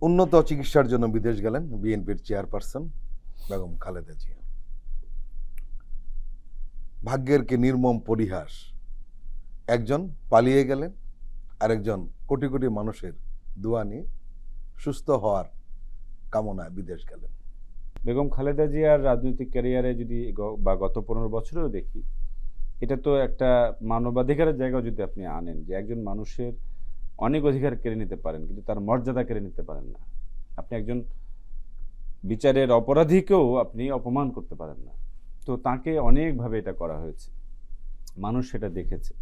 উন্নত চিকিৎসার জন্য বিদেশ গেলেন বিএনপির চেয়ারপারসন বেগম খালেদা জিয়া। ভাগ্যের কি নির্মম পরিহাস, একজন পালিয়ে গেলেন, আরেকজন কোটি কোটি মানুষের দোয়া নিয়ে সুস্থ হওয়ার কামনায় বিদেশ গেলেন। বেগম খালেদা জিয়ার রাজনৈতিক ক্যারিয়ারে যদি বা গত 15 বছরেও দেখি, এটা তো একটা মানবাধিকারের জায়গাও যদি আপনি আনেন, যে একজন মানুষের অনেক অধিকার কেড়ে নিতে পারেন কিন্তু তার মর্যাদা কেড়ে নিতে পারেন না। আপনি একজন বিচারের অপরাধীকেও আপনি অপমান করতে পারেন না। তো তাকে অনেকভাবে এটা করা হয়েছে, মানুষ সেটা দেখেছে,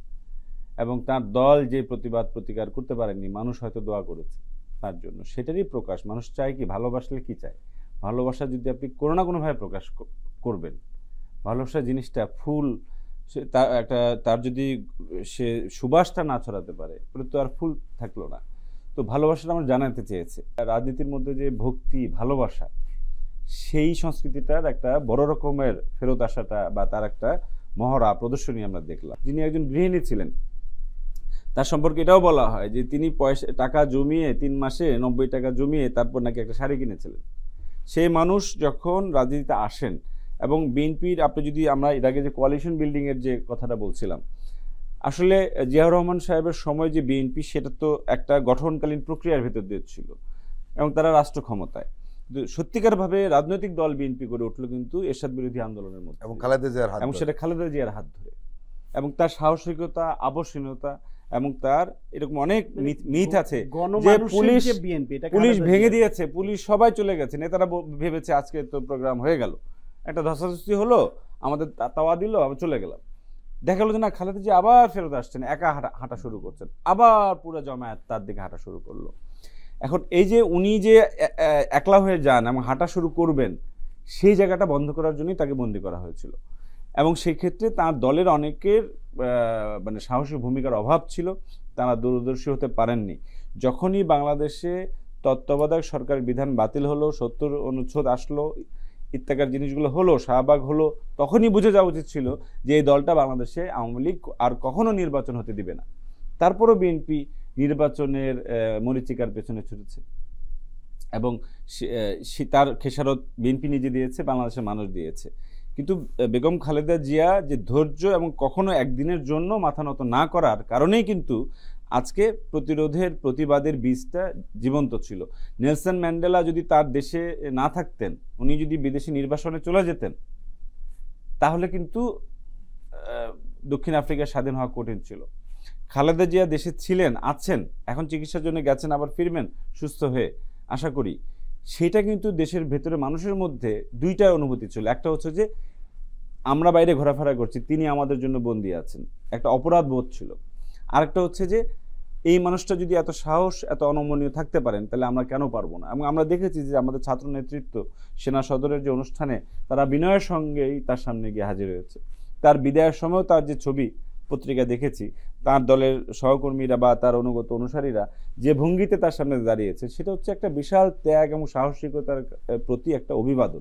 এবং তার দল যে প্রতিবাদ প্রতিকার করতে পারেনি, মানুষ হয়তো দোয়া করেছে তার জন্য। সেটারই প্রকাশ। মানুষ চায় কি, ভালোবাসলে কি চায়, ভালোবাসা যদি আপনি কোনো না কোনোভাবে প্রকাশ করবেন, ভালোবাসা জিনিসটা ফুল, তার যদি সে সুবাসটা না ছড়াতে পারে তো আর ফুল থাকলো না। তো ভালোবাসাটা আমরা জানাতে চেয়েছে। রাজনীতির মধ্যে যে ভক্তি ভালোবাসা, সেই সংস্কৃতিটার একটা বড় রকমের ফেরত আসাটা বা তার একটা মহড়া প্রদর্শনী আমরা দেখলাম। যিনি একজন গৃহিণী ছিলেন, তার সম্পর্কে এটাও বলা হয় যে তিনি টাকা জমিয়ে 3 মাসে 90 টাকা জমিয়ে তারপর নাকি একটা শাড়ি কিনেছিলেন। সেই মানুষ যখন রাজনীতিতে আসেন, এবং বিএনপির আপনি যদি, আমরা এর আগে যে কোয়ালিশন বিল্ডিং এর যে কথাটা বলছিলাম, আসলে জিয়াউর রহমান সাহেবের সময় যে বিএনপি, সেটা তো একটা গঠনকালীন প্রক্রিয়ার ভেতর দিয়ে ছিল এবং তারা রাষ্ট্র ক্ষমতায়। সত্যিকারভাবে রাজনৈতিক দল বিএনপি গড়ে উঠলো কিন্তু এরশাদ বিরোধী আন্দোলনের মধ্যে, এবং খালেদা জিয়ার হাত এবং ধরে। সেটা খালেদা জিয়ার হাত ধরে, এবং তার সাহসিকতা, আবশ্যীনতা, এবং তার এরকম অনেক মিথ আছে যে পুলিশ ভেঙে দিয়েছে, পুলিশ সবাই চলে গেছে, নেতারা ভেবেছে আজকে তো প্রোগ্রাম হয়ে গেল, একটা ধস্তাধস্তি হলো, আমাদের তাওয়া দিল, আমরা চলে গেলাম। দেখা গেল যে না, খালেদা জিয়া আবার ফেরত আসছেন, একা হাঁটা শুরু করছেন, আবার পুরো জমায়েত তার দিকে হাঁটা শুরু করলো। এখন এই যে উনি যে একলা হয়ে যান এবং হাঁটা শুরু করবেন, সেই জায়গাটা বন্ধ করার জন্যই তাকে বন্দী করা হয়েছিল, এবং সেই ক্ষেত্রে তার দলের অনেকের মানে সাহসী ভূমিকার অভাব ছিল, তারা দূরদর্শী হতে পারেননি। যখনই বাংলাদেশে তত্ত্বাবধায়ক সরকারের বিধান বাতিল হলো, 70 অনুচ্ছেদ আসলো, ইত্যাকার জিনিসগুলো হলো, শাহবাগ হলো, তখনই বুঝে যাওয়া উচিত ছিল যে এই দলটা বাংলাদেশে আওয়ামী লীগ আর কখনো নির্বাচন হতে দিবে না। তারপরও বিএনপি নির্বাচনের মরীচিকার পেছনে ছুটেছে, এবং তার খেসারত বিএনপি নিজে দিয়েছে, বাংলাদেশের মানুষ দিয়েছে। কিন্তু বেগম খালেদা জিয়া যে ধৈর্য এবং কখনো একদিনের জন্য মাথা নত না করার কারণেই কিন্তু আজকে প্রতিরোধের, প্রতিবাদের বীজটা জীবন্ত ছিল। নেলসন ম্যান্ডেলা যদি তার দেশে না থাকতেন, উনি যদি বিদেশি নির্বাসনে চলে যেতেন, তাহলে কিন্তু দক্ষিণ আফ্রিকা স্বাধীন হওয়া কঠিন ছিল। খালেদা জিয়া দেশে ছিলেন, আছেন, এখন চিকিৎসার জন্য গেছেন, আবার ফিরবেন সুস্থ হয়ে আশা করি। সেটা কিন্তু দেশের ভেতরে মানুষের মধ্যে দুইটা অনুভূতি ছিল। একটা হচ্ছে যে আমরা বাইরে ঘোরাফেরা করছি, তিনি আমাদের জন্য বন্দী আছেন, একটা অপরাধ বোধ ছিল। আরেকটা হচ্ছে যে এই মানুষটা যদি এত সাহস, এত অনমনীয় থাকতে পারেন, তাহলে আমরা কেন পারবো না। এবং আমরা দেখেছি যে আমাদের ছাত্র নেতৃত্ব সেনা সদরের যে অনুষ্ঠানে, তারা বিনয়ের সঙ্গেই তার সামনে গিয়ে হাজির হয়েছে। তার বিদায়ের সময়ও তার যে ছবি পত্রিকা দেখেছি, তার দলের সহকর্মীরা বা তার অনুগত অনুসারীরা যে ভঙ্গিতে তার সামনে দাঁড়িয়েছে, সেটা হচ্ছে একটা বিশাল ত্যাগ এবং সাহসিকতার প্রতি একটা অভিবাদন।